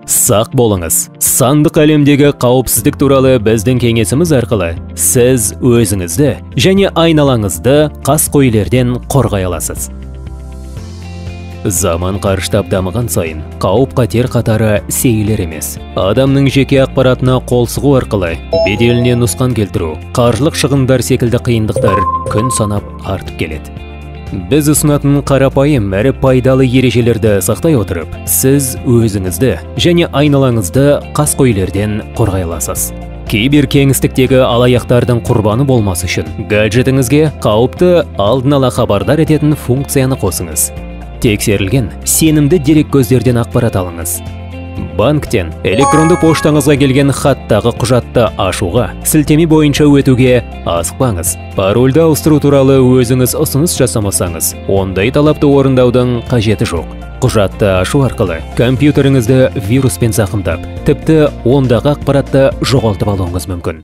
Сақ болыңыз. Сандық әлемдегі қауіпсіздік туралы біздің кеңесіміз арқылы сіз өзіңізді және айналаңызды қаскөйлерден қорғай аласыз. Заман қарыштап дамыған сайын, қауіп-қатер қатары сейілер емес. Адамның жеке ақпаратына қол сұғу арқылы беделіне нұсқан келтіру, қаржылық шығындар секілді қиындықтар күн санап артып келеді. Біз ұсынатын қарапайым әрі пайдалы ережелерді сақтай отырып, сіз өзіңізді және айналаңызды қаскөйлерден қорғай аласыз. Кибер кеңістіктегі алаяқтардың құрбаны болмас үшін, гаджетіңізге қауіпті алдын ала хабардар ететін функцияны қосыңыз. Тексерілген, сенімді дереккөздерден ақпарат алыңыз. Банктен электронды поштаңызға келген хаттағы құжатты ашуға, сілтеме бойынша өтуге асықпаңыз. Парольді ауыстыру туралы өзіңіз ұсыныс жасамасаңыз, ондай талапты орындаудың қажеті жоқ. Құжатты ашу арқылы компьютеріңізді вируспен зақымдап, тіпті ондағы ақпаратты жоғалтып алуыңыз мүмкін.